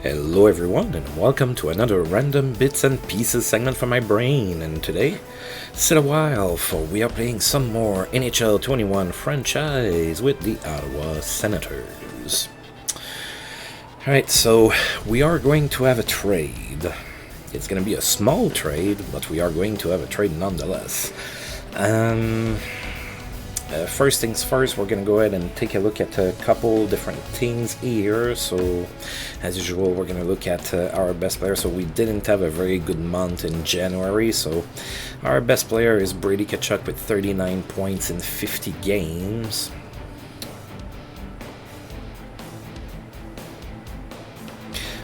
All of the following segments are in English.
Hello everyone and welcome to another random bits and pieces segment from my brain, and today, sit a while for we are playing some more NHL21 franchise with the Ottawa Senators. Alright, so we are going to have a trade. It's going to be a small trade, but we are going to have a trade nonetheless. First things first, we're going to go ahead and take a look at a couple different teams here. So, as usual, we're going to look at our best player. So, we didn't have a very good month in January. So, our best player is Brady Tkachuk with 39 points in 50 games.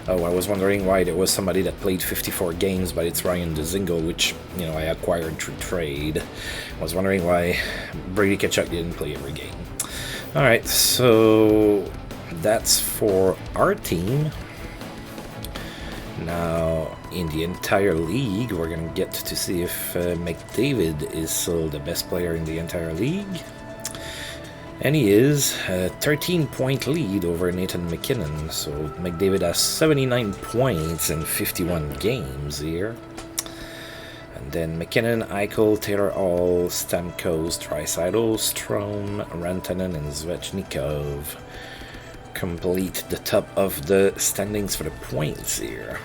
Oh, I was wondering why there was somebody that played 54 games, but it's Ryan Dzingel, which, I acquired through trade. I was wondering why Brady Tkachuk didn't play every game. Alright, so that's for our team. Now, in the entire league, we're going to get to see if McDavid is still the best player in the entire league. And he is a 13-point lead over Nathan MacKinnon. So McDavid has 79 points in 51 games here. And then MacKinnon, Eichel, Taylor Hall, Stamkos, Draisaitl, Strome, Rantanen, and Svechnikov complete the top of the standings for the points here.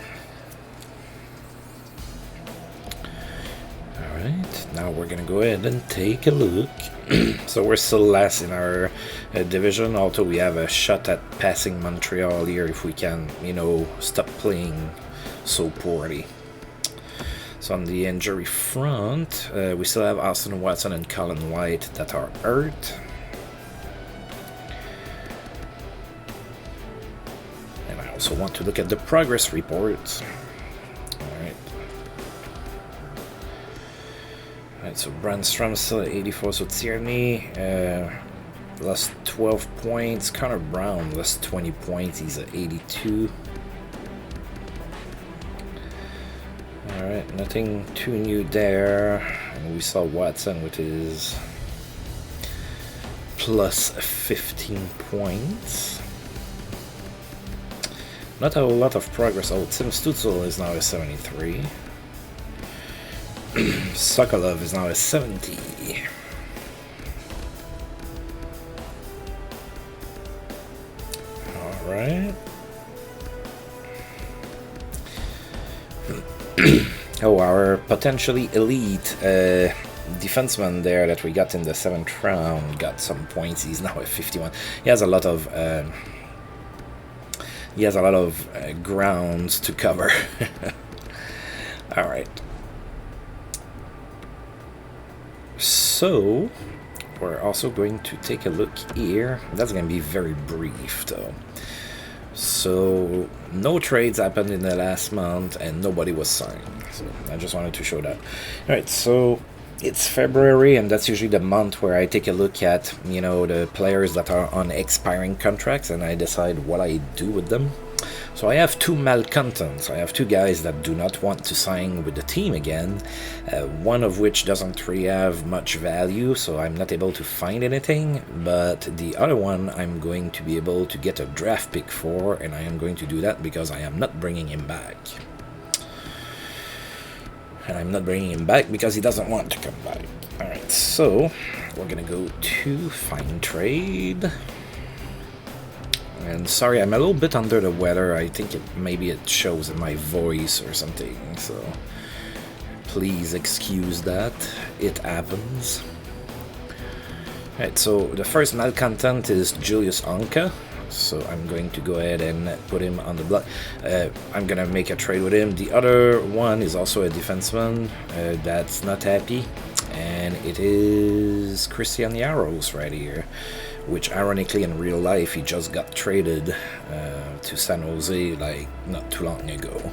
Alright, now we're going to go ahead and take a look. So we're still last in our division, although we have a shot at passing Montreal here if we can, stop playing so poorly. So on the injury front, we still have Austin Watson and Colin White that are hurt. And I also want to look at the progress reports. Alright, so Brandstrom still at 84, so Tierney lost 12 points, Connor Brown lost 20 points, he's at 82. Alright, nothing too new there, and we saw Watson with his plus 15 points. Not a lot of progress. Oh, Tim Stützle is now at 73. Sokolov is now at 70. Alright. Oh, our potentially elite defenseman there that we got in the 7th round got some points. He's now at 51. He has a lot of grounds to cover. Alright. So, we're also going to take a look here. That's going to be very brief, though. So, no trades happened in the last month, and nobody was signed. So, I just wanted to show that. Alright, so it's February, and that's usually the month where I take a look at, the players that are on expiring contracts, and I decide what I do with them. So I have two malcontents. I have two guys that do not want to sign with the team again, one of which doesn't really have much value, so I'm not able to find anything, but the other one I'm going to be able to get a draft pick for, and I am going to do that because I am not bringing him back. And I'm not bringing him back because he doesn't want to come back. Alright, so we're going to go to find trade. And sorry, I'm a little bit under the weather. I think maybe it shows in my voice or something, so please excuse that. It happens. Alright, so the first malcontent is Julius Onka. So I'm going to go ahead and put him on the block. I'm going to make a trade with him. The other one is also a defenseman that's not happy. And it is Christian Jaros right here, which ironically in real life he just got traded to San Jose like not too long ago.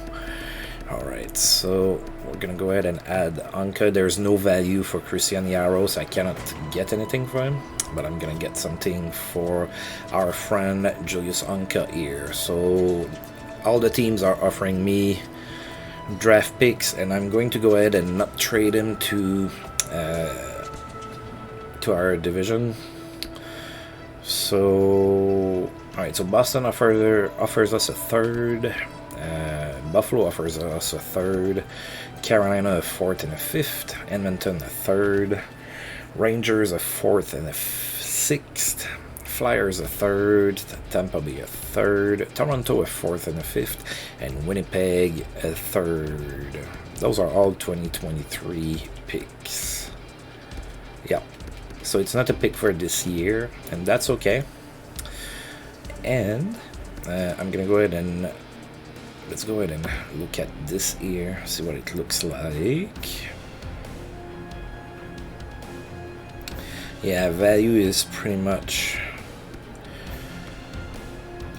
Alright, so we're gonna go ahead and add Anka. There's no value for Christian Jaros. I cannot get anything for him, but I'm gonna get something for our friend Julius Anka here. So all the teams are offering me draft picks, and I'm going to go ahead and not trade him to our division. So Alright, so Boston offers us a third. Buffalo offers us a third. Carolina a fourth and a fifth. Edmonton a third. Rangers a fourth and a sixth. Flyers a third. Tampa Bay a third. Toronto a fourth and a fifth. And Winnipeg a third. Those are all 2023 picks. Yeah. So it's not a pick for this year, and that's okay. And I'm gonna go ahead and let's go ahead and look at this here, see what it looks like. Yeah, value is pretty much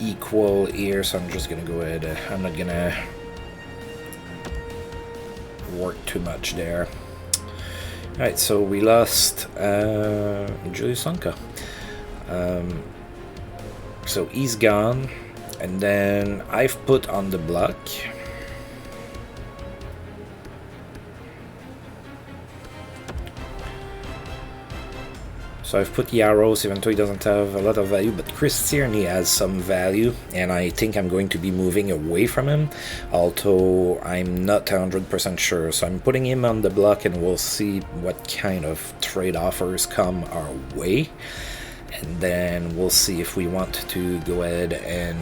equal here, so I'm just gonna go ahead. I'm not gonna work too much there. Alright, so we lost Julius Sonka. So he's gone, and then I've put on the block. So I've put Yaros, even though he doesn't have a lot of value, but Chris Tierney has some value, and I think I'm going to be moving away from him, although I'm not 100% sure. So I'm putting him on the block, and we'll see what kind of trade offers come our way. And then we'll see if we want to go ahead and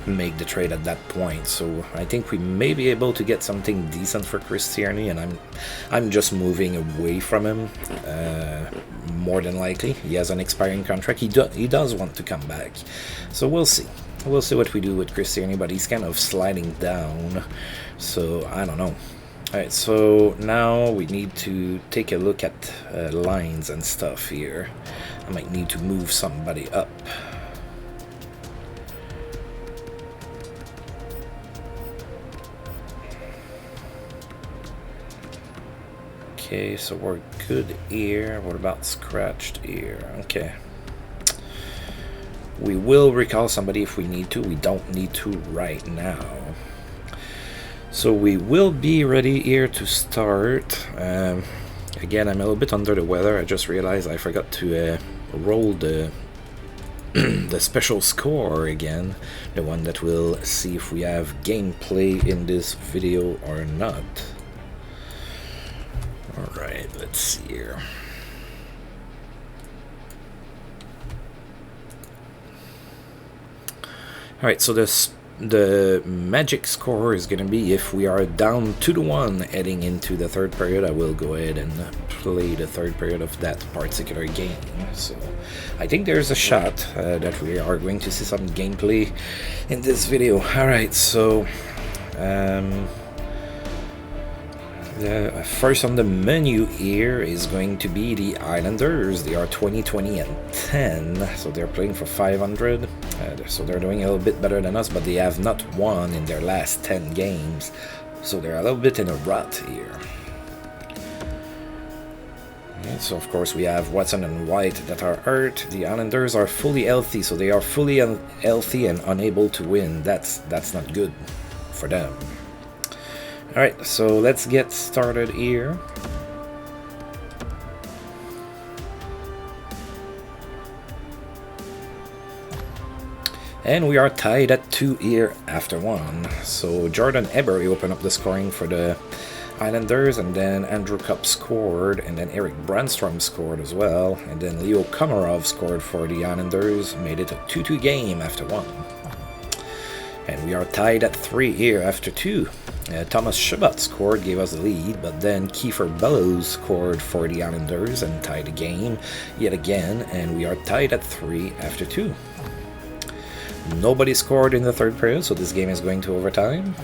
make the trade at that point. So I think we may be able to get something decent for Chris Tierney, and I'm just moving away from him. More than likely, he has an expiring contract. He does want to come back, so we'll see. We'll see what we do with Chris Tierney, but he's kind of sliding down, so I don't know. Alright, so now we need to take a look at lines and stuff here. I might need to move somebody up. Okay, so we're good here. What about scratched here? Okay. We will recall somebody if we need to. We don't need to right now. So we will be ready here to start. Again, I'm a little bit under the weather. I just realized I forgot to roll the the special score again, the one that will see if we have gameplay in this video or not. Alright, let's see here. Alright, so the magic score is going to be if we are down 2-1 heading into the third period. I will go ahead and play the third period of that particular game. So I think there's a shot that we are going to see some gameplay in this video. Alright, so first on the menu here is going to be the Islanders. They are 20-20 and 10, so they're playing for 500. So they're doing a little bit better than us, but they have not won in their last 10 games, so they're a little bit in a rut here. Okay, so of course we have Watson and White that are hurt. The Islanders are fully healthy, so they are fully healthy and unable to win. That's not good for them. Alright, so let's get started here. And we are tied at 2 here after 1. So Jordan Eberle opened up the scoring for the Islanders, and then Andrew Kopp scored, and then Eric Brandstrom scored as well, and then Leo Komarov scored for the Islanders, made it a 2-2 game after 1. And we are tied at 3 here after 2. Thomas Chabot scored, gave us the lead, but then Kiefer Bellows scored for the Islanders and tied the game yet again, and we are tied at 3 after 2. Nobody scored in the third period, so this game is going to overtime.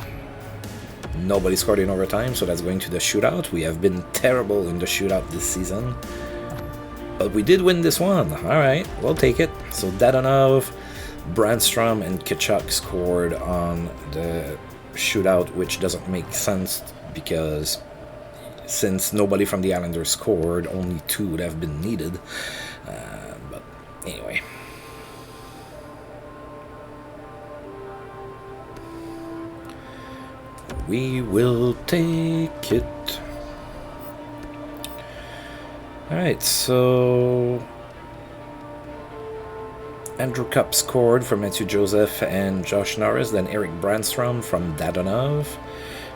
Nobody scored in overtime, so that's going to the shootout. We have been terrible in the shootout this season, but we did win this one. Alright, we'll take it. So Dadonov, Brandstrom, and Tkachuk scored on the shootout, which doesn't make sense because since nobody from the Islanders scored, only 2 would have been needed. But anyway. We will take it. Alright, so Andrew Cup scored for Matthew Joseph and Josh Norris. Then Eric Brandstrom from Dadonov.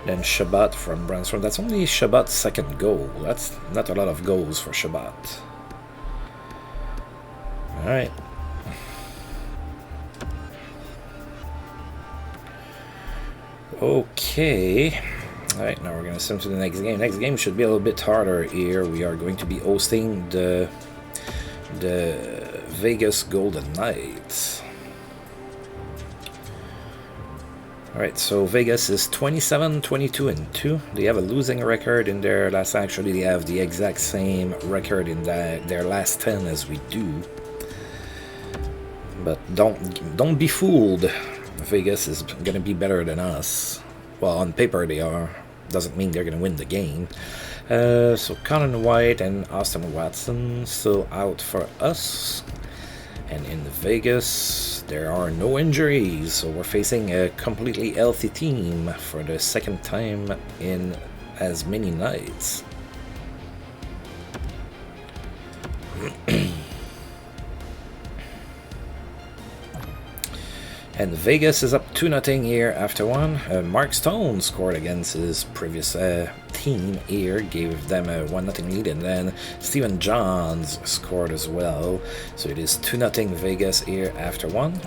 Then Shabbat from Brandstrom. That's only Shabbat's second goal. That's not a lot of goals for Shabbat. Alright. Okay. Alright, now we're going to send to the next game. Next game should be a little bit harder here. We are going to be hosting the Vegas Golden Knights. Alright, so Vegas is 27-22-2. They have a losing record in their last. Actually, they have the exact same record in their last 10 as we do. But don't be fooled. Vegas is going to be better than us. Well, on paper they are. Doesn't mean they're going to win the game. So Colin White and Austin Watson still out for us. And in Vegas, there are no injuries. So we're facing a completely healthy team for the second time in as many nights. And Vegas is up 2-0 here after one. Mark Stone scored against his previous team here, gave them a 1-0 lead, and then Stephen Johns scored as well. So it is 2-0 Vegas here after one.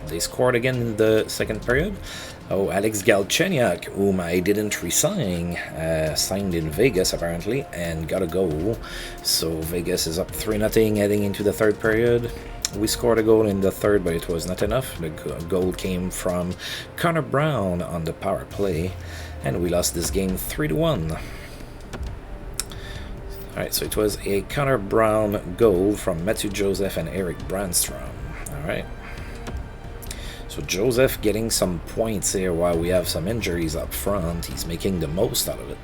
They scored again in the second period. Oh, Alex Galchenyuk, whom I didn't resign, signed in Vegas apparently, and got a goal. So Vegas is up 3-0 heading into the third period. We scored a goal in the third, but it was not enough. The goal came from Connor Brown on the power play, and we lost this game 3-1. Alright, so it was a Connor Brown goal from Matthew Joseph and Eric Brandstrom. Alright. So Joseph getting some points here while we have some injuries up front. He's making the most out of it.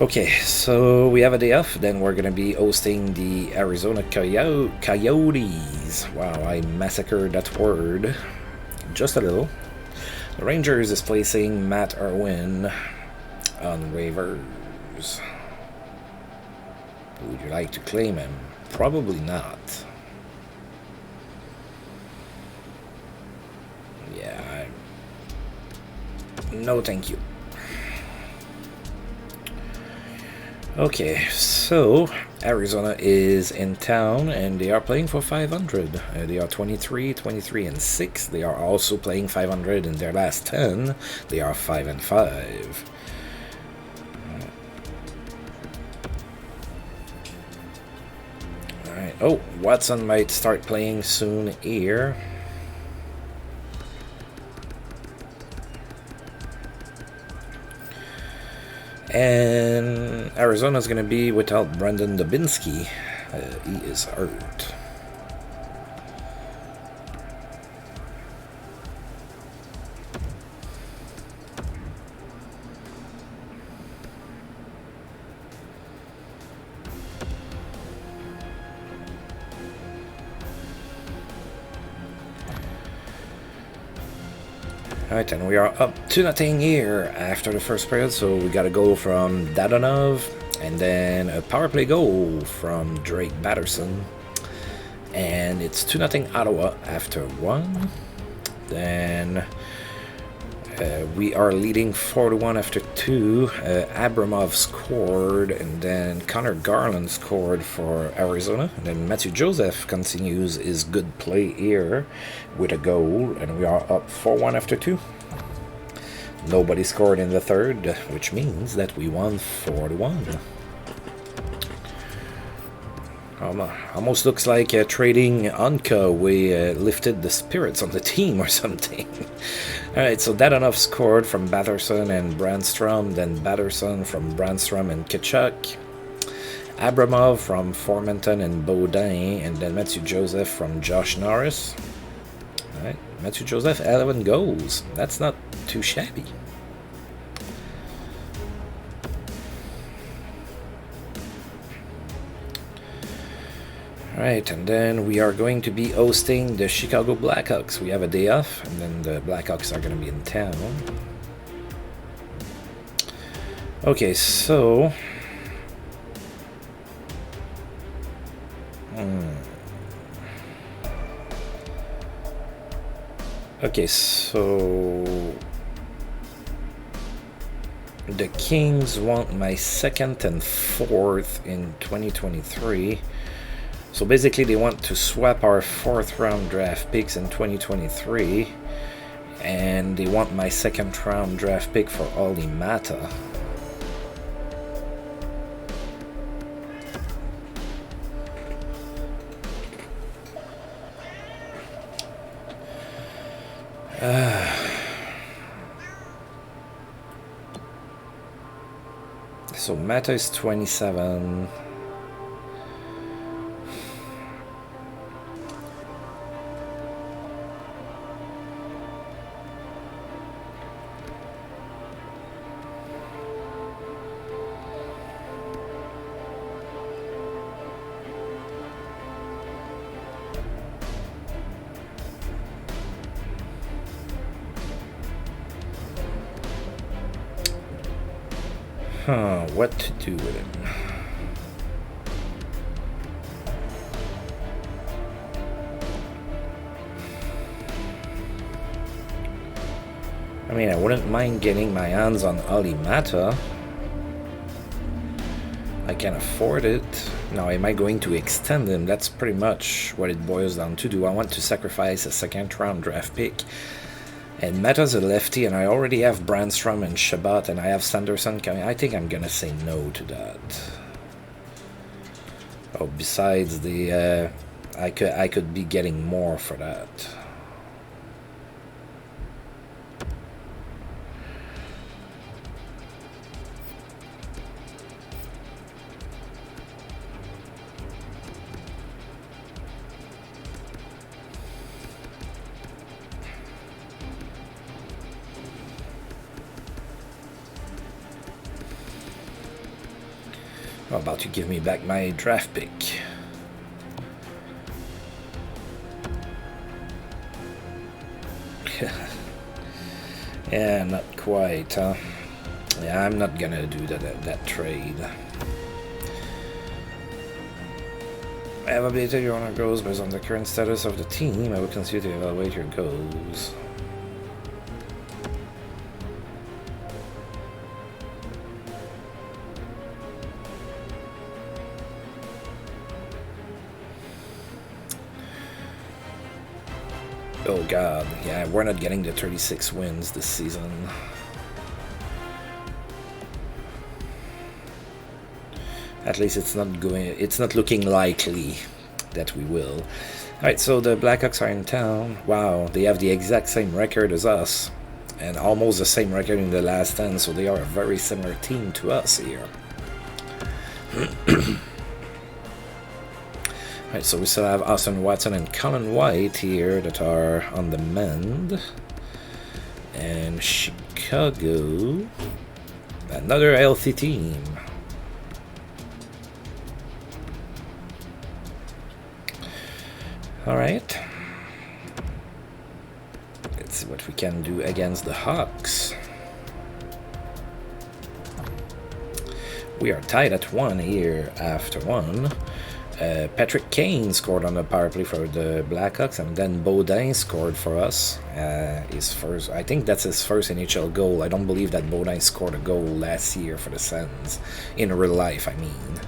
Okay, so we have a day off, then we're going to be hosting the Arizona Coyotes. Wow, I massacred that word just a little. The Rangers is placing Matt Irwin on waivers. Would you like to claim him? Probably not. Yeah, no thank you. Okay, so Arizona is in town and they are playing for 500. They are 23-23-6. They are also playing 500 in their last 10. They are 5-5. Alright, oh, Watson might start playing soon here. And Arizona's going to be without Brendan Dubinsky. He is hurt. Alright, and we are up 2-0 here after the first period, so we got a goal from Dadonov, and then a power play goal from Drake Batterson, and it's 2-0 Ottawa after one. Then we are leading 4-1 after two. Abramov scored, and then Connor Garland scored for Arizona. And then Matthew Joseph continues his good play here with a goal, and we are up 4-1 after two. Nobody scored in the third, which means that we won 4-1. Almost looks like trading Anka. We lifted the spirits on the team or something. Alright, so Dadonov scored from Batterson and Brandstrom, then Batterson from Brandstrom and Kitchuk, Abramov from Formenton and Baudin, and then Matthew Joseph from Josh Norris. Alright, Matthew Joseph, 11 goals. That's not too shabby. Alright, and then we are going to be hosting the Chicago Blackhawks. We have a day off, and then the Blackhawks are going to be in town. Okay, so... Okay, so the Kings want my 2nd and 4th in 2023. So basically they want to swap our 4th round draft picks in 2023, and they want my 2nd round draft pick for Olli Mata. So Mata is 27. What to do with him? I mean, I wouldn't mind getting my hands on Olli Mata. I can afford it. Now, am I going to extend him? That's pretty much what it boils down to. Do I want to sacrifice a 2nd round draft pick? And Mata's a lefty, and I already have Brandstrom and Shabbat, and I have Sanderson coming. I think I'm gonna say no to that. Oh, besides the, I could be getting more for that. How about you give me back my draft pick? Yeah, not quite, huh? Yeah, I'm not gonna do that trade. I have updated your honor goals based on the current status of the team. I will continue to evaluate your goals. Oh god, yeah, we're not getting the 36 wins this season. At least it's not looking likely that we will. Alright, so the Blackhawks are in town. Wow, they have the exact same record as us, and almost the same record in the last 10, so they are a very similar team to us here. Alright, so we still have Austin Watson and Colin White here that are on the mend. And Chicago, another healthy team. Alright. Let's see what we can do against the Hawks. We are tied at 1 here after 1. Patrick Kane scored on the power play for the Blackhawks, and then Baudin scored for us. His first, I think that's his first NHL goal. I don't believe that Baudin scored a goal last year for the Sens. In real life, I mean.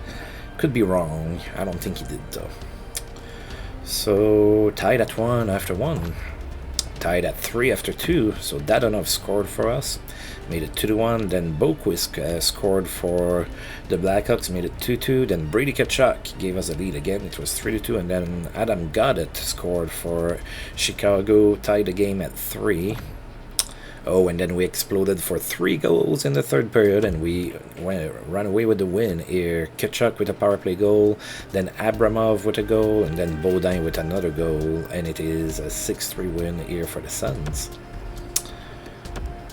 Could be wrong. I don't think he did, though. So, tied at 1 after 1. Tied at 3 after 2. So, Dadonov scored for us. Made it 2-1. Then Boquist scored for the Blackhawks. Made it 2-2. Then Brady Tkachuk gave us a lead again. It was 3-2. And then Adam Gaudette scored for Chicago. Tied the game at 3. Oh, and then we exploded for 3 goals in the third period, and we ran away with the win here. Tkachuk with a power play goal, then Abramov with a goal, and then Baudin with another goal, and it is a 6-3 win here for the Suns.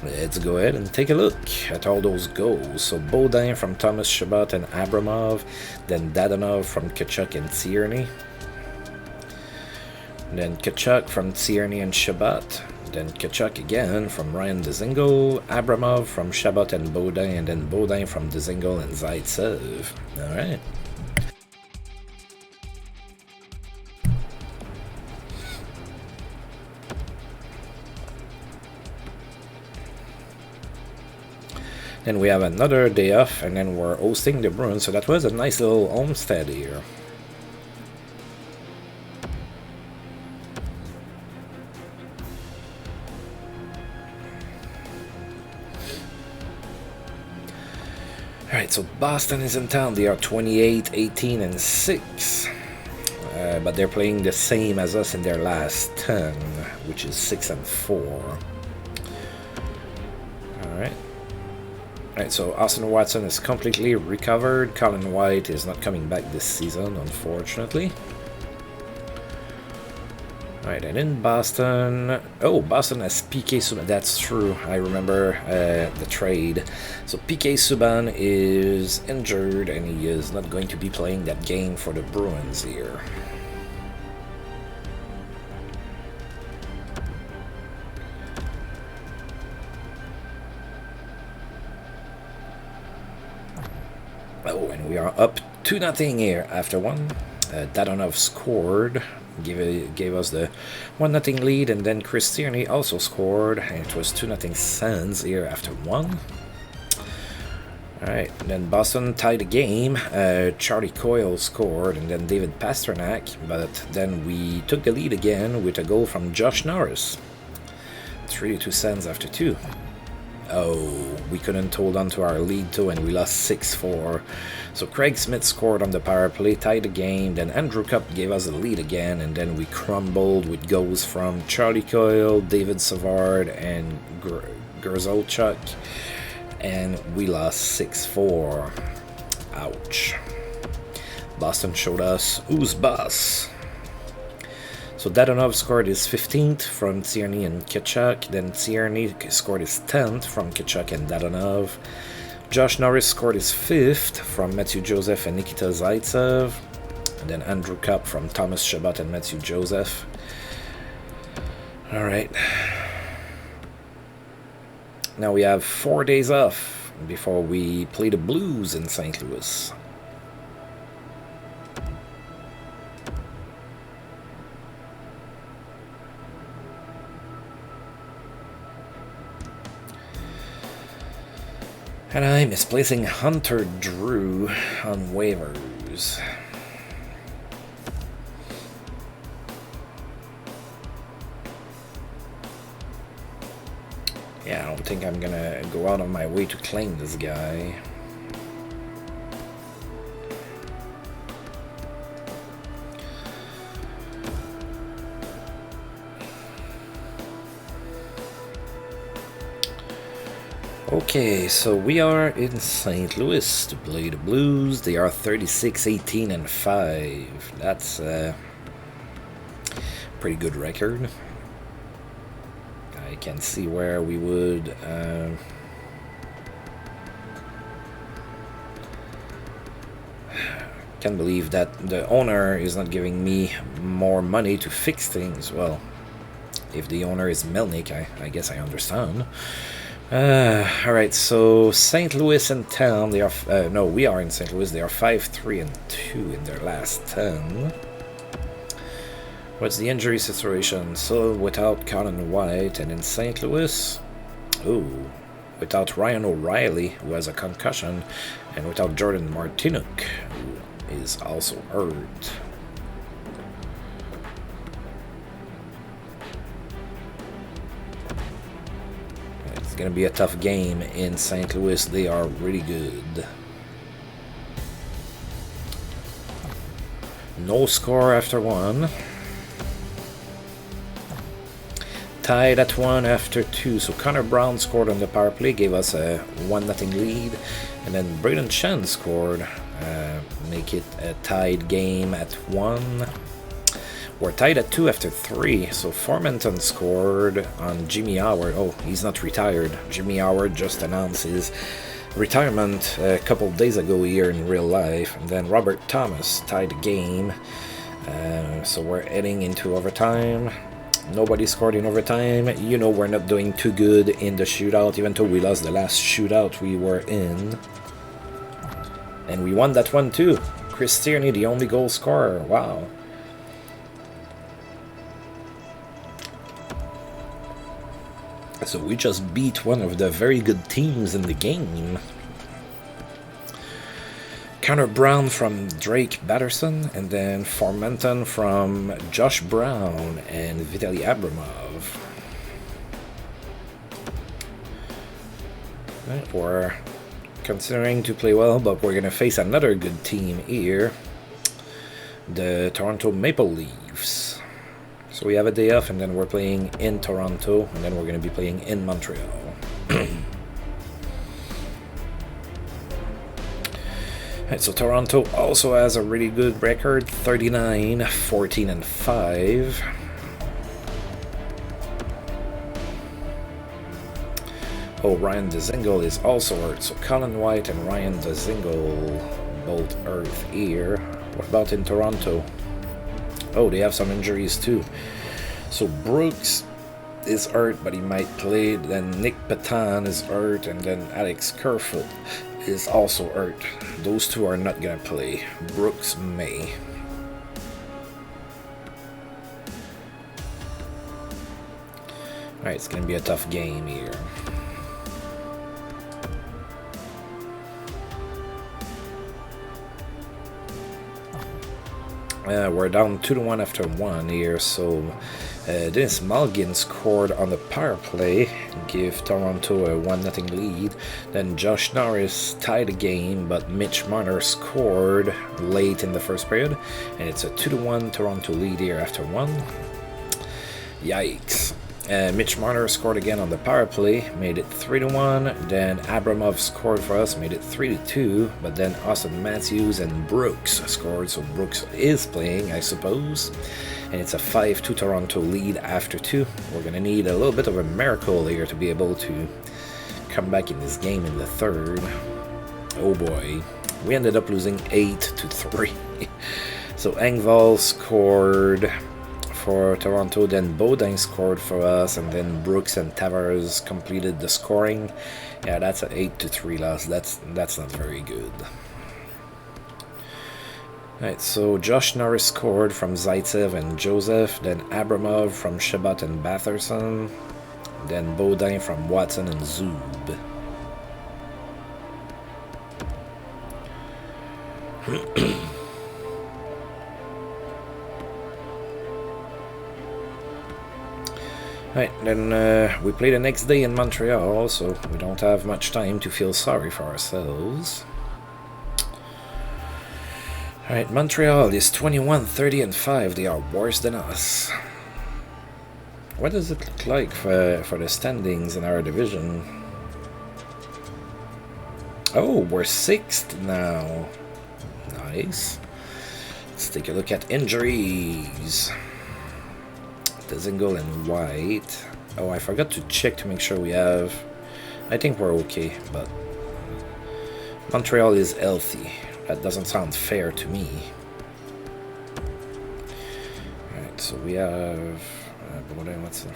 Let's go ahead and take a look at all those goals. So Baudin from Thomas Chabot and Abramov, then Dadonov from Tkachuk and Tierney, then Tkachuk from Tierney and Chabot, then Tkachuk again from Ryan Dzingel, Abramov from Chabot and Baudin, and then Baudin from Dzingel and Zaitsev. Alright. Then we have another day off, and then we're hosting the Bruins, so that was a nice little homestead here. Alright, so Boston is in town. They are 28, 18, and 6. But they're playing the same as us in their last 10, which is 6 and 4. Alright, so Austin Watson is completely recovered. Colin White is not coming back this season, unfortunately. Alright, and in Boston... Oh, Boston has PK Subban. That's true. I remember the trade. So PK Subban is injured, and he is not going to be playing that game for the Bruins here. Oh, and we are up 2-0 here after one. Dadonov scored, gave us the 1-0 lead, and then Chris Tierney also scored, and it was 2-0 Sens here after one. Alright, then Boston tied the game. Charlie Coyle scored, and then David Pasternak, but then we took the lead again with a goal from Josh Norris. 3-2 Sens after two. Oh, we couldn't hold on to our lead too, and we lost 6-4. So Craig Smith scored on the power play, tied the game, then Andrew Cup gave us the lead again, and then we crumbled with goals from Charlie Coyle, David Savard, and Gerzolchuk, and we lost 6-4. Ouch. Boston showed us who's boss. So Dadonov scored his 15th from Tierney and Tkachuk. Then Tierney scored his 10th from Tkachuk and Dadonov. Josh Norris scored his 5th from Matthew Joseph and Nikita Zaitsev. And then Andrew Cup from Thomas Chabot and Matthew Joseph. Alright. Now we have 4 days off before we play the Blues in St. Louis. And I'm misplacing Hunter Drew on waivers. Yeah, I don't think I'm gonna go out of my way to claim this guy. Okay, so we are in St. Louis to play the Blues. They are 36, 18, and 5. That's a pretty good record. I can see where we would can't believe that the owner is not giving me more money to fix things. Well, if the owner is Melnick, I guess I understand. Alright, so St. Louis in town, they are, no, we are in St. Louis, they are 5-3 and 2 in their last 10. What's the injury situation? So, without Colin White, and in St. Louis, ooh, without Ryan O'Reilly, who has a concussion, and without Jordan Martinook, who is also hurt. Gonna be a tough game in St. Louis. They are really good. No score after one. Tied at 1 after 2. So Connor Brown scored on the power play, gave us a 1-0 lead, and then Braden Chen scored, make it a tied game at 1. We're tied at 2 after 3, so Formenton scored on Jimmy Howard. Oh, he's not retired. Jimmy Howard just announced his retirement a couple days ago here in real life. And then Robert Thomas tied the game. So we're heading into overtime. Nobody scored in overtime. You know we're not doing too good in the shootout, even though we lost the last shootout we were in. And we won that one too. Chris Tierney, the only goal scorer. Wow. So we just beat one of the very good teams in the game. Connor Brown from Drake Batterson, and then Formenton from Josh Brown and Vitaly Abramov. Right, we're considering to play well, but we're going to face another good team here, the Toronto Maple Leafs. So we have a day off, and then we're playing in Toronto, and then we're going to be playing in Montreal. Right, so Toronto also has a really good record, 39-14-5. Oh, Ryan Dzingel is also hurt, so Colin White and Ryan Dzingel both hurt here. What about in Toronto? Oh, they have some injuries too. So Brooks is hurt, but he might play. Then Nick Petan is hurt, and then Alex Kerfoot is also hurt. Those two are not gonna play. Brooks may. Alright, it's gonna be a tough game here. We're down 2-1 after 1 here, so Dennis Malgin scored on the power play, give Toronto a 1-0 lead. Then Josh Norris tied the game, but Mitch Marner scored late in the first period, and it's a 2-1 Toronto lead here after 1. Yikes. Mitch Marner scored again on the power play, made it 3-1. Then Abramov scored for us, made it 3-2. But then Austin Matthews and Brooks scored, so Brooks is playing, I suppose. And it's a 5-2 Toronto lead after 2. We're going to need a little bit of a miracle here to be able to come back in this game in the third. Oh boy. We ended up losing 8-3. So Engvall scored for Toronto, then Baudin scored for us, and then Brooks and Tavares completed the scoring. Yeah, that's an 8-3 loss. That's not very good. Alright, so Josh Norris scored from Zaitsev and Joseph, then Abramov from Chabot and Batherson, then Baudin from Watson and Zub. Right, then we play the next day in Montreal, so we don't have much time to feel sorry for ourselves. Alright, Montreal is 21-30-5. They are worse than us. What does it look like for the standings in our division? Oh, we're 6th now. Nice. Let's take a look at injuries. Dzingel and White. Oh, I forgot to check to make sure we have... I think we're okay, but... Montreal is healthy. That doesn't sound fair to me. Alright, so we have... what's the...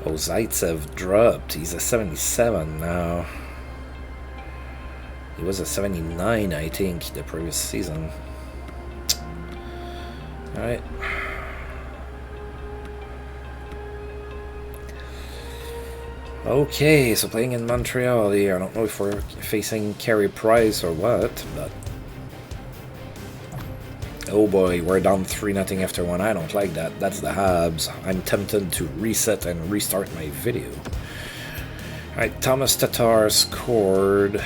Oh, Zaitsev dropped. He's a 77 now. He was a 79, I think, the previous season. Alright. Okay, so playing in Montreal here. I don't know if we're facing Carey Price or what, but... Oh boy, we're down 3-0 after 1. I don't like that. That's the Habs. I'm tempted to reset and restart my video. Alright, Thomas Tatar scored.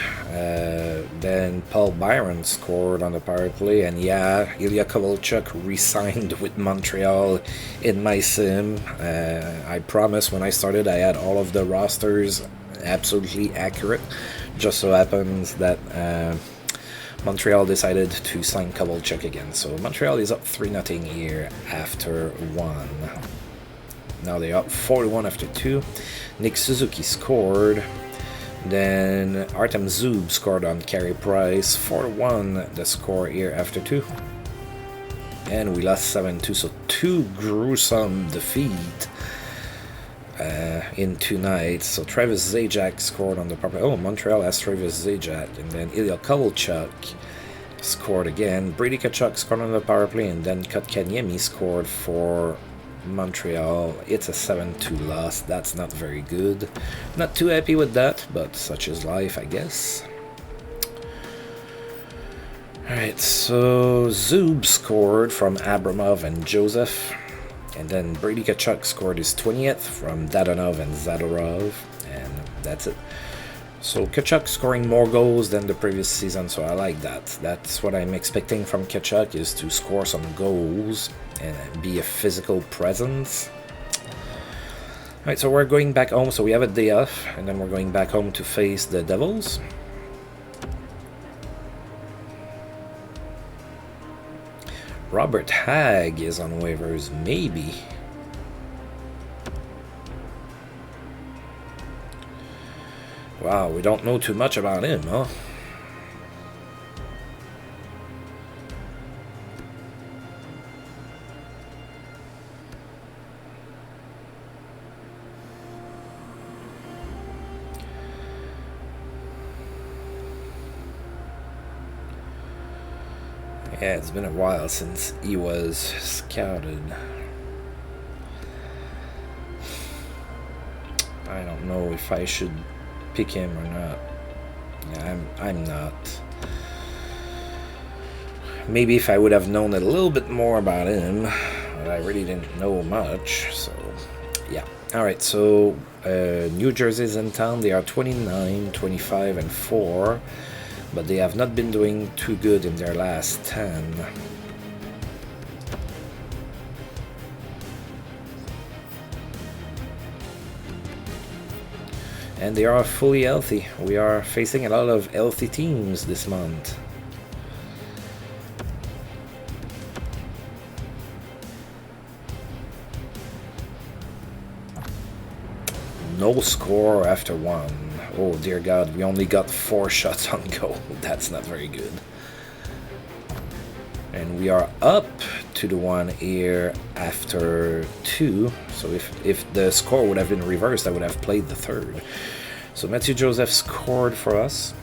Then Paul Byron scored on the power play. And yeah, Ilya Kovalchuk re-signed with Montreal in my sim. I promise when I started I had all of the rosters absolutely accurate. Just so happens that... Montreal decided to sign Kovalchuk again, so Montreal is up 3-0 here after 1. Now they're up 4-1 after 2. Nick Suzuki scored. Then Artem Zub scored on Carey Price. 4-1 the score here after 2. And we lost 7-2, so 2 gruesome defeat. in 2 nights. So Travis Zajac scored on the power play. Oh, Montreal has Travis Zajac, and then Ilya Kovalchuk scored again. Brady Tkachuk scored on the power play, and then Kotkaniemi scored for Montreal. It's a 7-2 loss. That's not very good. Not too happy with that, but such is life, I guess. Alright, so Zub scored from Abramov and Joseph. And then Brady Tkachuk scored his 20th from Dadonov and Zadorov. And that's it. So Tkachuk scoring more goals than the previous season, so I like that. That's what I'm expecting from Tkachuk, is to score some goals and be a physical presence. Alright, so we're going back home, so we have a day off, and then we're going back home to face the Devils. Robert Hagg is on waivers, maybe. Wow, we don't know too much about him, huh? Yeah, it's been a while since he was scouted. I don't know if I should pick him or not. Yeah, I'm not. Maybe if I would have known a little bit more about him, but I really didn't know much, so yeah. Alright, so New Jersey's in town. They are 29, 25, and 4. But they have not been doing too good in their last 10. And they are fully healthy. We are facing a lot of healthy teams this month. No score after 1. Oh dear God, we only got 4 shots on goal. That's not very good. And we are up 2-1 here after 2. So if the score would have been reversed, I would have played the third. So Matthew Joseph scored for us.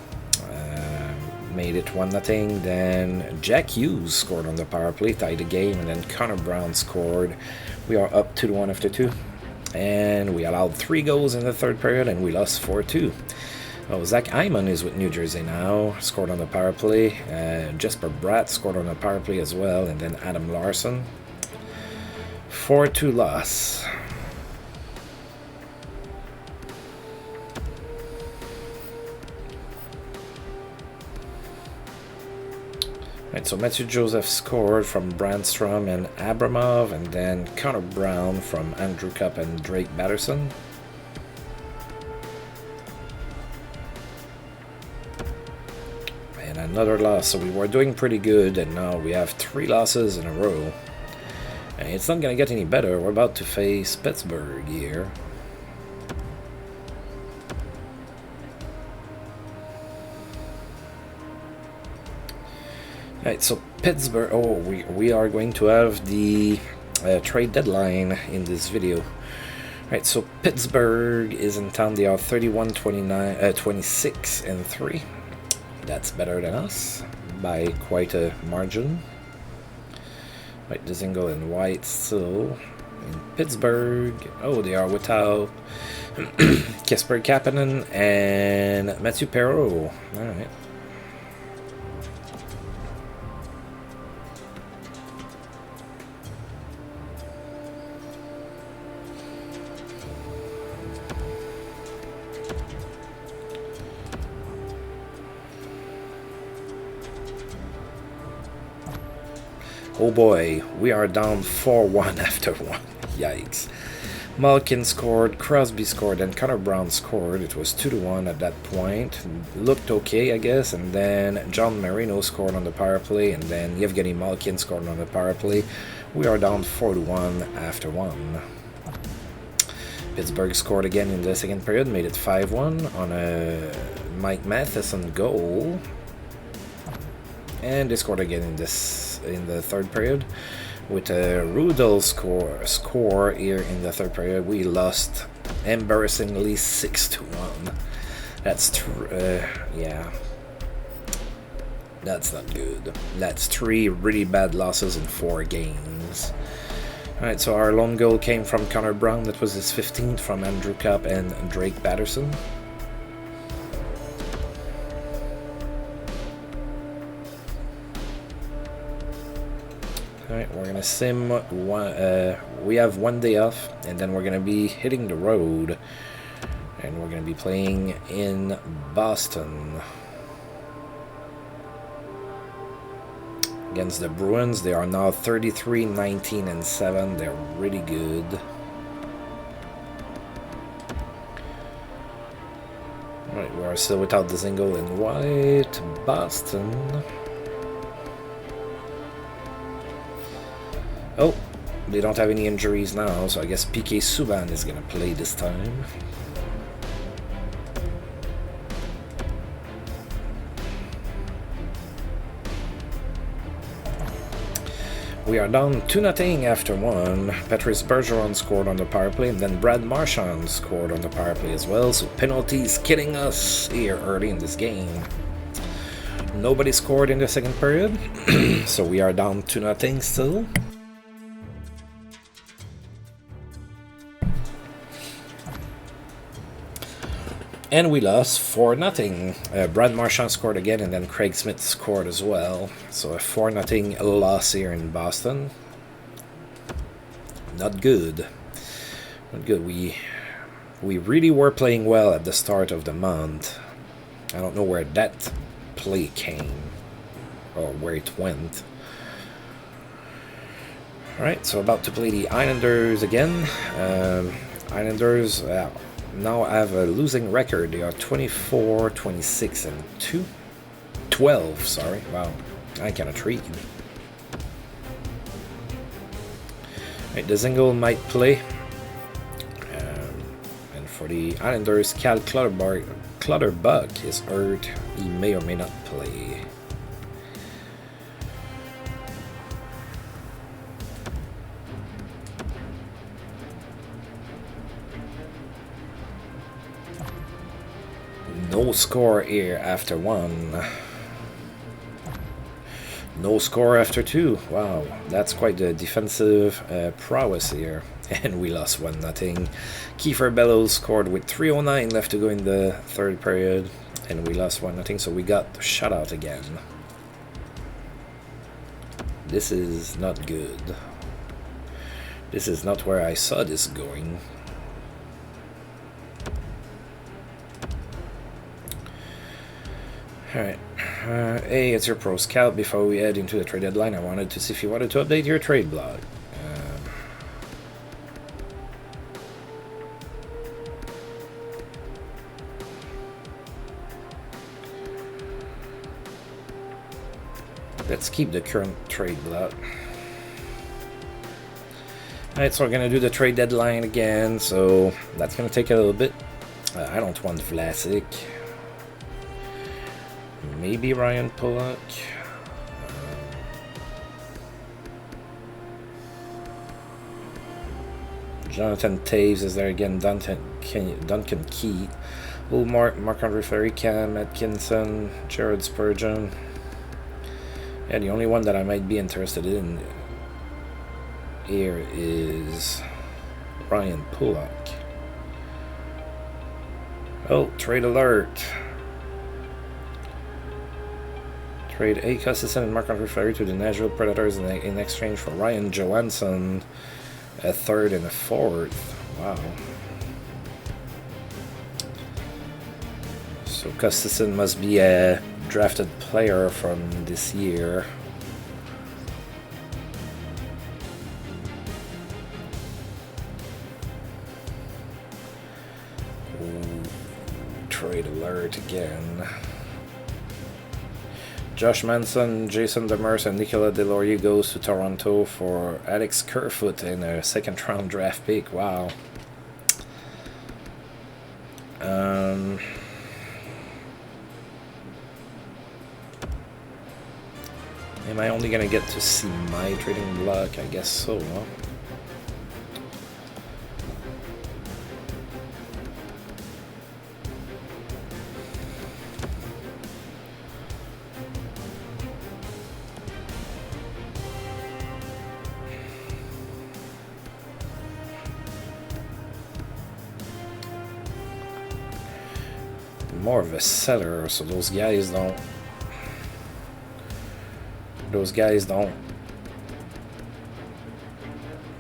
Made it 1-0. Then Jack Hughes scored on the power play, tied the game. And then Connor Brown scored. We are up 2-1 after 2. And we allowed 3 goals in the third period, and we lost 4-2. Oh, Zach Hyman is with New Jersey now, scored on the power play. Jesper Bratt scored on the power play as well, and then Adam Larson. 4-2 loss. Right, so Matthew Joseph scored from Brandstrom and Abramov, and then Connor Brown from Andrew Cup and Drake Batterson. And another loss, so we were doing pretty good, and now we have 3 losses in a row. And it's not going to get any better. We're about to face Pittsburgh here. Right, so Pittsburgh, oh, we are going to have the trade deadline in this video. Right, so Pittsburgh is in town. They are 31, 29, 26, and 3. That's better than us by quite a margin. Right, Dzingel and White still in Pittsburgh. Oh, they are without Kasper Kapanen and Mathieu Perreault. All right. Oh boy, we are down 4-1 after 1. Yikes. Malkin scored, Crosby scored, and Connor Brown scored. It was 2-1 at that point. Looked okay, I guess. And then John Marino scored on the power play, and then Yevgeny Malkin scored on the power play. We are down 4-1 after 1. Pittsburgh scored again in the second period, made it 5-1 on a Mike Matheson goal. And they scored again in the third period. with a Rudel score here in the third period. We lost embarrassingly 6-1. That's yeah, that's not good. That's 3 really bad losses in 4 games. Alright, so our lone goal came from Connor Brown. That was his 15th, from Andrew Kopp and Drake Patterson. Alright, we're gonna sim we have 1 day off, and then we're gonna be hitting the road, and we're gonna be playing in Boston against the Bruins. They are now 33-19-7. They're really good. Alright, we are still without the single in white. Boston. Oh, they don't have any injuries now, so I guess PK Subban is gonna play this time. We are down 2-0 after 1. Patrice Bergeron scored on the power play, and then Brad Marchand scored on the power play as well. So penalties killing us here early in this game. Nobody scored in the second period, so we are down 2-0 still. And we lost 4-0. Brad Marchand scored again, and then Craig Smith scored as well. So a 4-0 loss here in Boston. Not good. Not good. We really were playing well at the start of the month. I don't know where that play came, or where it went. Alright, so about to play the Islanders again. Islanders now have a losing record. They are 24, 26, and 12, sorry. Wow, I cannot read. Right, the Zingle might play. And for the Islanders, Cal Clutterbuck is hurt. He may or may not play. No score here after 1. No score after 2. Wow, that's quite the defensive prowess here. And we lost 1-0. Kiefer Bellows scored with 3:09 left to go in the third period. And we lost 1-0, so we got shut out again. This is not good. This is not where I saw this going. Alright, hey, it's your pro scout. Before we head into the trade deadline, I wanted to see if you wanted to update your trade blog. Let's keep the current trade blog. Alright, so we're going to do the trade deadline again, so that's going to take a little bit. I don't want Vlasic. Maybe Ryan Pulock. Jonathan Taves is there again. Duncan Keith. Marc-Andre Fleury, Cam Atkinson, Jared Spurgeon. Yeah, the only one that I might be interested in here is Ryan Pulock. Oh, trade alert. Trade A. Custison and Marc-Andre Fleury to the Nashville Predators in exchange for Ryan Johansson, a third and a fourth. Wow. So Custison must be a drafted player from this year. Ooh, trade alert again. Josh Manson, Jason Demers, and Nicolas Deslauriers goes to Toronto for Alex Kerfoot and a second-round draft pick. Wow. Am I only gonna get to see my trading block? I guess so, huh? More of a seller, so those guys don't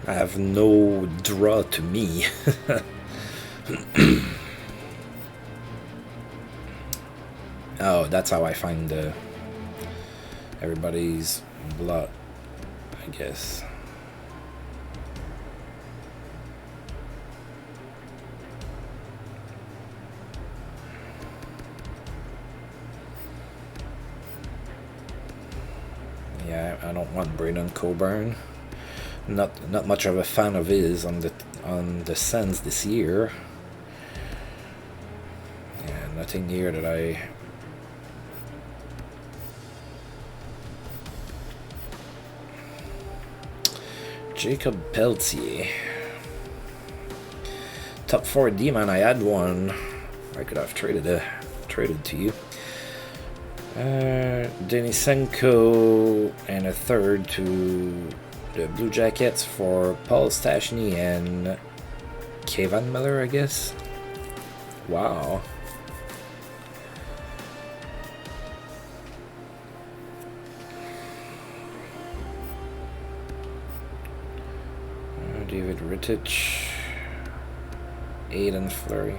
have no draw to me. Oh, that's how I find everybody's block, I guess. Yeah, I don't want Braden Coburn. Not much of a fan of his on the Sens this year. Yeah, nothing here that I. Jacob Peltier. Top 4 D-man, I had one. I could have traded to you. Denisenko and a third to the Blue Jackets for Paul Stastny and Kevin Miller, I guess. Wow. David Rittich. Aiden Fleury.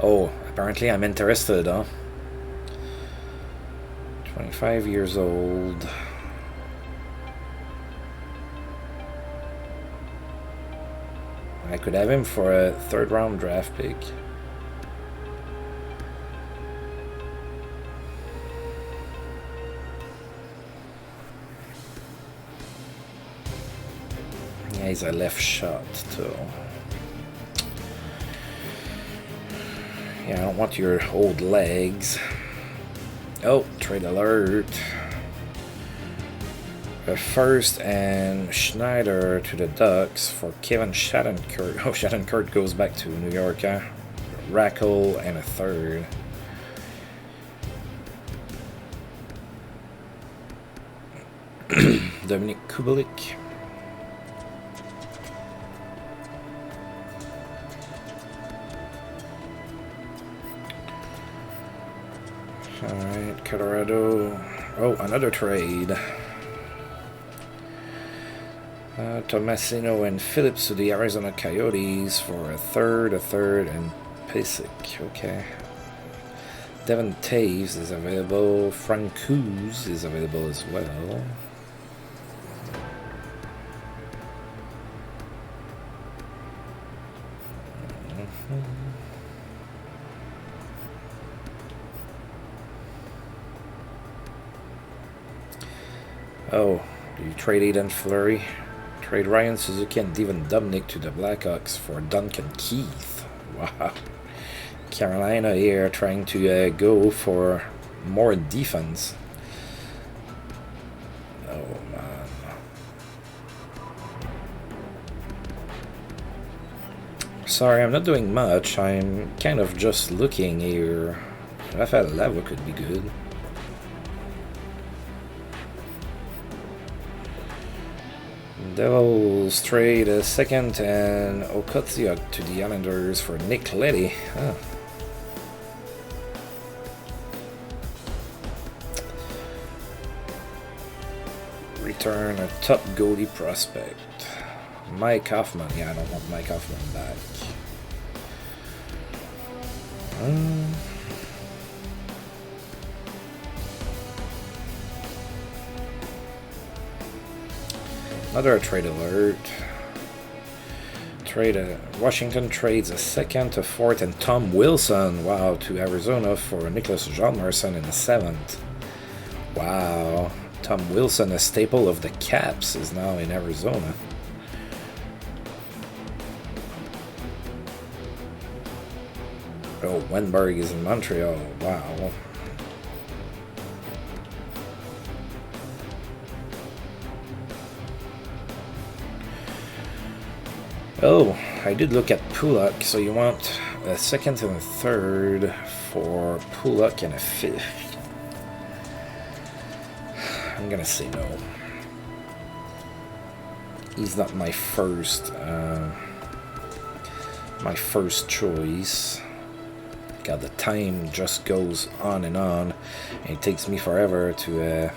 Oh, apparently I'm interested, huh? 25 years old. I could have him for a 3rd round draft pick. Yeah, he's a left shot too. Yeah, I don't want your old legs. Oh, trade alert. A first and Schneider to the Ducks for Kevin Shattenkirk. Oh, Shattenkirk goes back to New York, huh? Rackle and a third. Dominic Kubelik. Alright, Colorado. Oh, another trade. Tomasino and Phillips to the Arizona Coyotes for a third, and Pasek. Okay. Devon Taves is available. Francouz is available as well. Oh, do you trade Aiden Fleury? Trade Ryan Suzuki and Devon Dubnyk to the Blackhawks for Duncan Keith. Wow. Carolina here trying to go for more defense. Oh, man. Sorry, I'm not doing much. I'm kind of just looking here. Rafael Lava could be good. Devils trade a second and Okotsiok to the Islanders for Nick Leddy. Huh. Return a top goalie prospect. Mike Hoffman. Yeah, I don't want Mike Hoffman back. Another trade alert. Washington trades a second, a fourth, and Tom Wilson. Wow, to Arizona for Nicholas Hjalmarsson in the 7th. Wow, Tom Wilson, a staple of the Caps, is now in Arizona. Oh, Wenberg is in Montreal. Wow. Oh, I did look at Pulak, so you want a second and a third for Pulak and a fifth. I'm gonna say no. He's not my first choice. God, the time just goes on, and it takes me forever to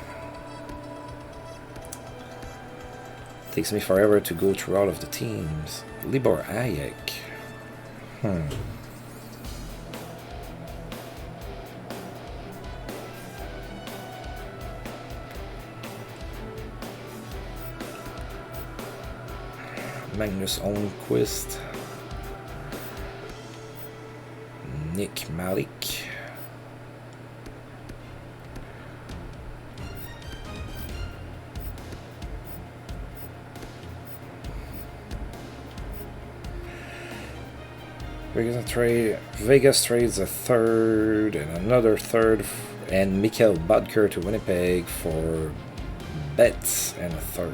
go through all of the teams. Libor Hayek. Magnus Olmqvist. Nick Malik. Vegas trades a third and another third, and Mikhail Bodker to Winnipeg for Betts and a third.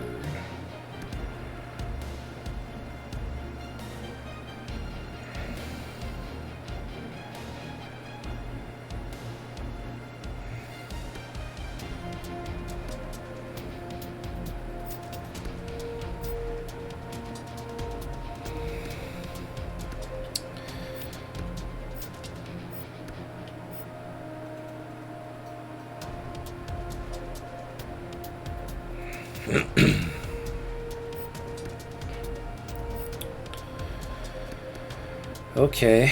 Okay.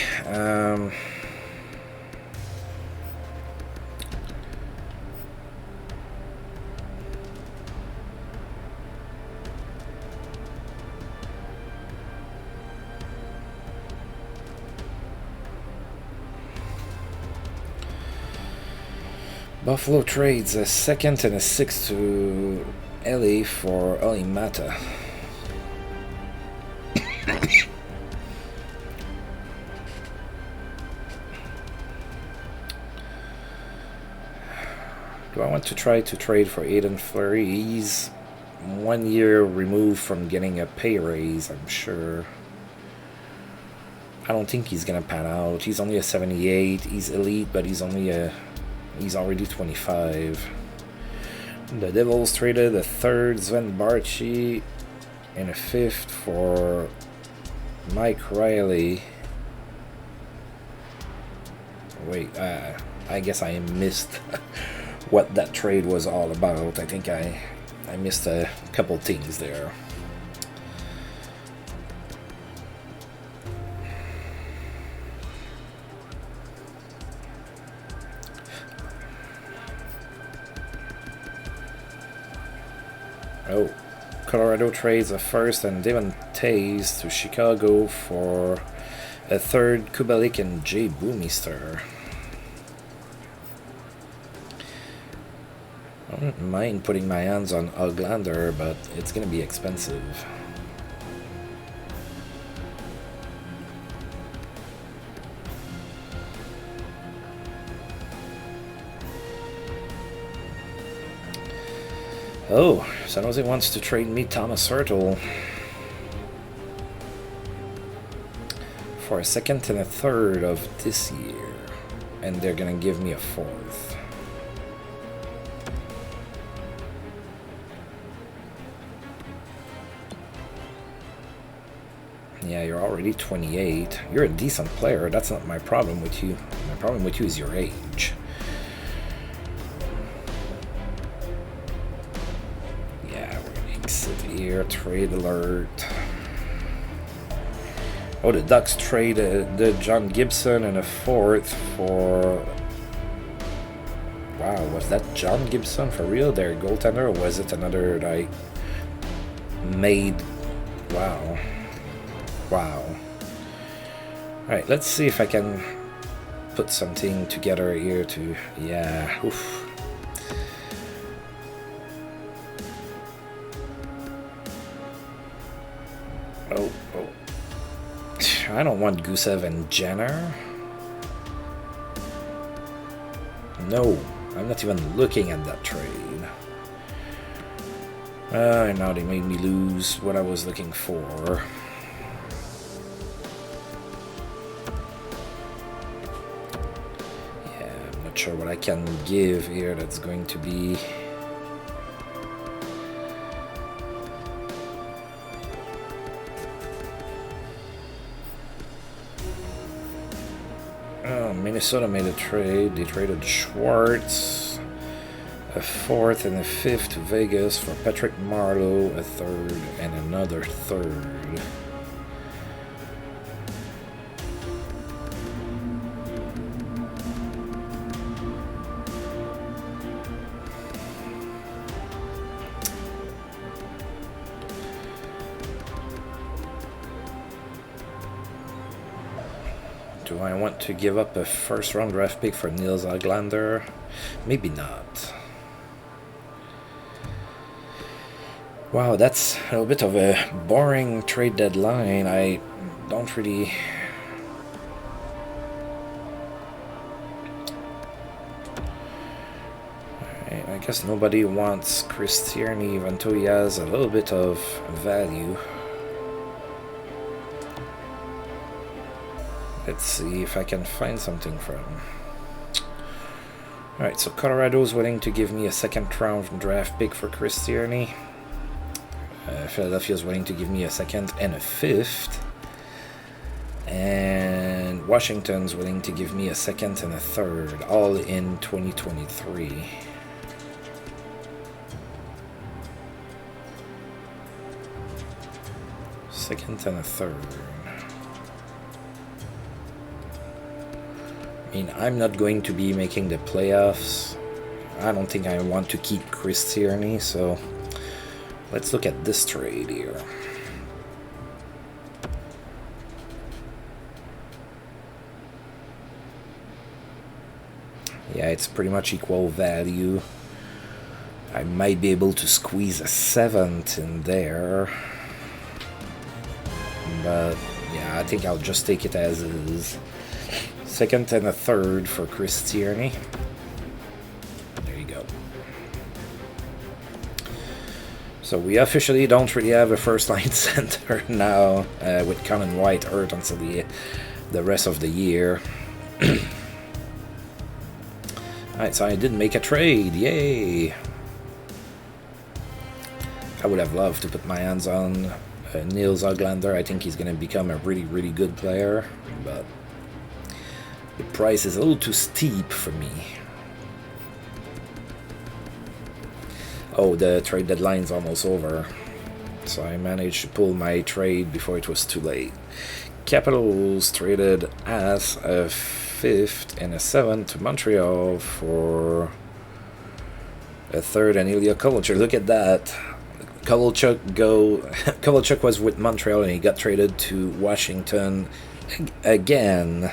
Buffalo trades a second and a sixth to LA for Oli Mata. Do I want to try to trade for Aiden Fleury? He's 1 year removed from getting a pay raise, I'm sure. I don't think he's gonna pan out. He's only a 78. He's elite, but he's already 25. The Devils traded a third, Sven Barchi, and a fifth for Mike Riley. Wait, I guess I missed what that trade was all about. I think I missed a couple things there. Oh, Colorado trades a first and Devon Tays to Chicago for a third, Kubalik and Jay Boomister. I don't mind putting my hands on Oglander, but it's going to be expensive. Oh, San Jose wants to trade me Thomas Hertel for a second and a third of this year, and they're gonna give me a fourth. Yeah, you're already 28. You're a decent player. That's not my problem with you. My problem with you is your age. Here, trade alert. Oh, the Ducks traded the John Gibson and a fourth for... Wow, was that John Gibson for real? Their goaltender, or was it another, like, made... Wow. Wow. Alright, let's see if I can put something together here to... Yeah, oof. Oh. I don't want Gusev and Jenner. No, I'm not even looking at that trade. Now they made me lose what I was looking for. sure what I can give here that's going to be... Oh, Minnesota made a trade. They traded Schwartz, a 4th and a 5th to Vegas for Patrick Marleau, a 3rd and another 3rd. Do I want to give up a 1st round draft pick for Niels Höglander? Maybe not. Wow, that's a little bit of a boring trade deadline. I don't really... I guess nobody wants Chris Tierney, even though he has a little bit of value. Let's see if I can find something for him. Alright, so Colorado's willing to give me a 2nd round draft pick for Chris Tierney. Philadelphia's willing to give me a 2nd and a 5th. And Washington's willing to give me a 2nd and a 3rd, all in 2023. Second and a 3rd. I mean, I'm not going to be making the playoffs. I don't think I want to keep Chris Tierney, so let's look at this trade here. Yeah, it's pretty much equal value. I might be able to squeeze a 7th in there. But yeah, I think I'll just take it as is. 2nd and a 3rd for Chris Tierney. There you go. So we officially don't really have a 1st line center now, with Colin White hurt until the rest of the year. Alright, so I did make a trade. Yay! I would have loved to put my hands on Niels Höglander. I think he's going to become a really, really good player, but the price is a little too steep for me. Oh, the trade deadline's almost over, so I managed to pull my trade before it was too late. Capitals traded as a 5th and a 7th to Montreal for a 3rd and Ilya Kovalchuk. Look at that. Kovalchuk was with Montreal and he got traded to Washington again.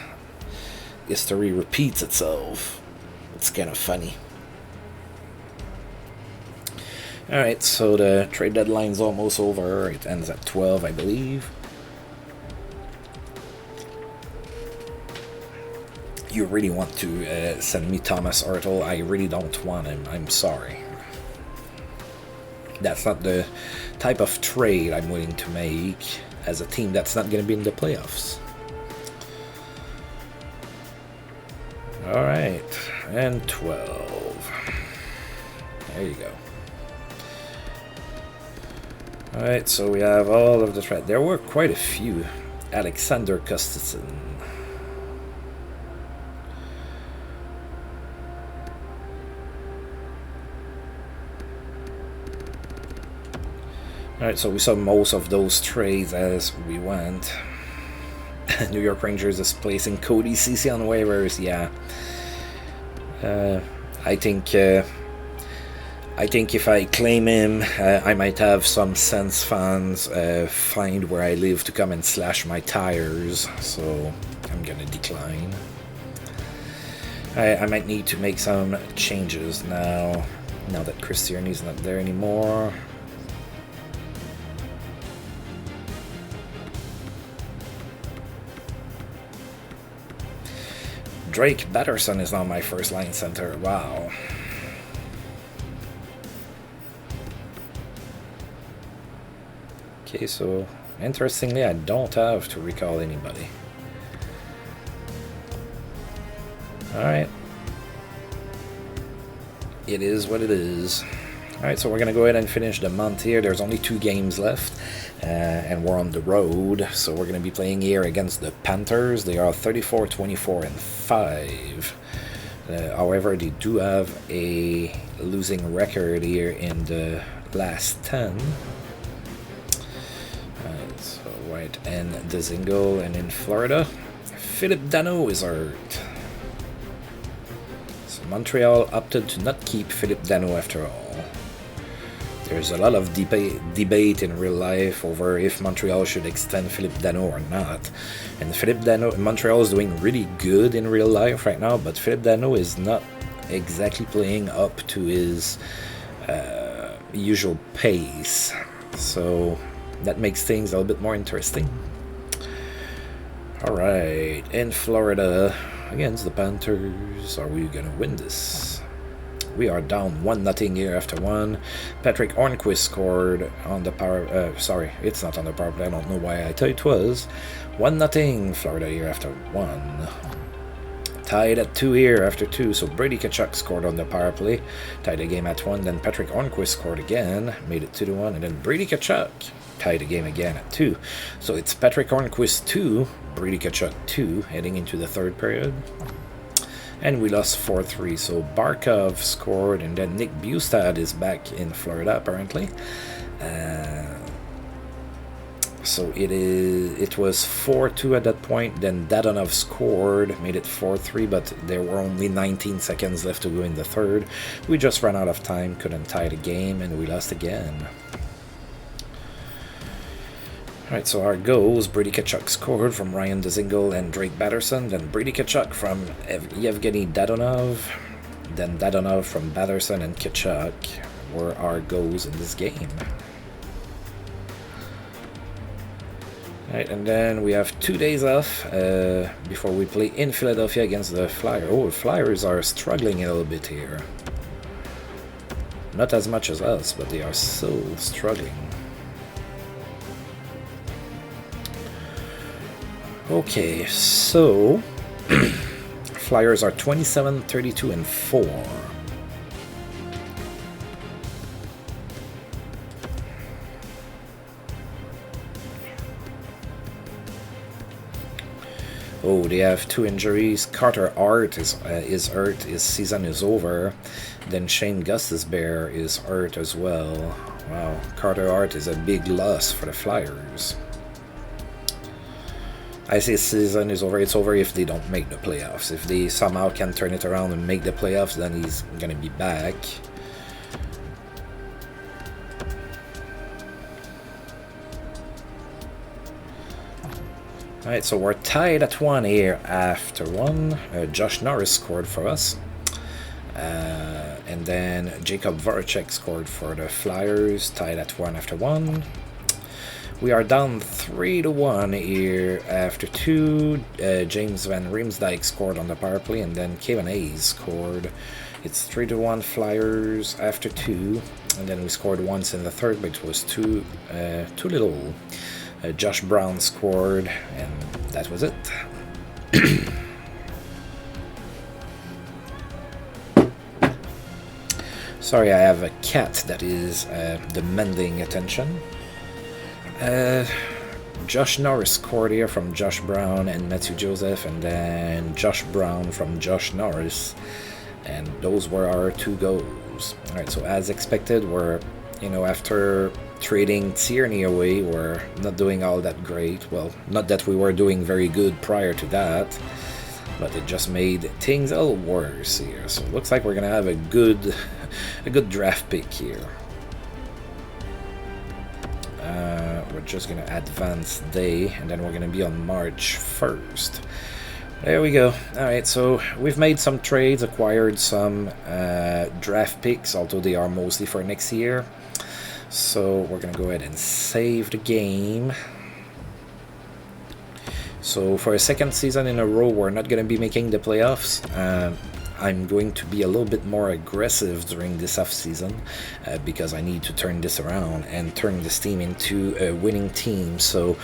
History repeats itself. It's kind of funny. Alright, so the trade deadline's almost over. It ends at 12, I believe. You really want to send me Thomas Hertl? I really don't want him. I'm sorry. That's not the type of trade I'm willing to make as a team that's not going to be in the playoffs. Alright, and 12. There you go. Alright, so we have all of the trade. There were quite a few. Alexander Gustafsson. Alright, so we saw most of those trades as we went. New York Rangers is placing Cody Ceci on waivers. Yeah, I think if I claim him, I might have some Sens fans find where I live to come and slash my tires. So I'm gonna decline. I might need to make some changes now that Chris Tierney's not there anymore. Drake Batterson is now my 1st line center. Wow. Okay, so interestingly, I don't have to recall anybody. Alright. it is what it is. Alright, so we're going to go ahead and finish the month here. There's only 2 games left, and we're on the road. So we're going to be playing here against the Panthers. They are 34-24-5. However, they do have a losing record here in the last 10. Alright, so right, and Dzingel, and in Florida, Philip Danault is hurt. So Montreal opted to not keep Philip Danault after all. There's a lot of debate in real life over if Montreal should extend Philip Danault or not. And Philip Danault, Montreal is doing really good in real life right now, but Philip Danault is not exactly playing up to his usual pace. So that makes things a little bit more interesting. Alright, in Florida, against the Panthers, are we going to win this? We are down 1-0 here after 1. Patrick Hornquist scored on the power... sorry, it's not on the power play. I don't know why I thought it was. 1-0 Florida here after 1. Tied at 2 here after 2. So Brady Tkachuk scored on the power play. Tied the game at 1. Then Patrick Hornquist scored again. Made it 2-1. And then Brady Tkachuk tied the game again at 2. So it's Patrick Hornquist 2. Brady Tkachuk 2 heading into the third period. And we lost 4-3, so Barkov scored, and then Nick Bustad is back in Florida, apparently. So it was 4-2 at that point, then Dadonov scored, made it 4-3, but there were only 19 seconds left to go in the third. We just ran out of time, couldn't tie the game, and we lost again. Alright, so our goals, Brady Tkachuk scored from Ryan Dzingel and Drake Batherson, then Brady Tkachuk from Yevgeny Dadonov, then Dadonov from Batherson and Tkachuk were our goals in this game. Alright, and then we have 2 days off before we play in Philadelphia against the Flyers. Oh, the Flyers are struggling a little bit here. Not as much as us, but they are so struggling. Okay, so Flyers are 27-32-4. Oh, they have 2 injuries. Carter Hart is hurt. His season is over. Then Shane Gostisbehere is hurt as well. Wow, Carter Hart is a big loss for the Flyers. I say season is over. It's over if they don't make the playoffs. If they somehow can turn it around and make the playoffs, then he's going to be back. Alright, so we're tied at 1 here after 1. Josh Norris scored for us. And then Jacob Voracek scored for the Flyers, tied at 1 after 1. We are down 3-1 here after 2. James Van Riemsdyk scored on the power play, and then Kevin Hayes scored. It's 3-1 Flyers after 2, and then we scored once in the third, but it was too little. Josh Brown scored, and that was it. Sorry, I have a cat that is demanding attention. Josh Norris scored here from Josh Brown and Matthew Joseph, and then Josh Brown from Josh Norris, and those were our 2 goals. Alright, so as expected, we're, after trading Tierney away, we're not doing all that great. Well, not that we were doing very good prior to that, but it just made things a little worse here. So it looks like we're gonna have a good draft pick here. We're just going to advance day, and then we're going to be on March 1st. There we go. Alright, so we've made some trades, acquired some draft picks, although they are mostly for next year. So we're going to go ahead and save the game. So for a second season in a row, we're not going to be making the playoffs. I'm going to be a little bit more aggressive during this off season because I need to turn this around and turn this team into a winning team. So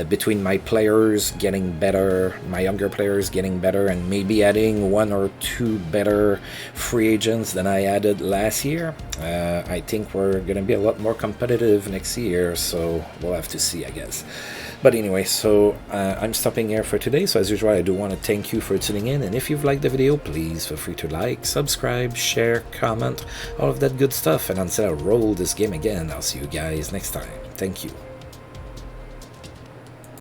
between my players getting better, my younger players getting better, and maybe adding 1 or 2 better free agents than I added last year, I think we're going to be a lot more competitive next year. So we'll have to see, I guess. But anyway, so I'm stopping here for today. So as usual, I do want to thank you for tuning in. And if you've liked the video, please feel free to like, subscribe, share, comment, all of that good stuff. And until I roll this game again, I'll see you guys next time. Thank you.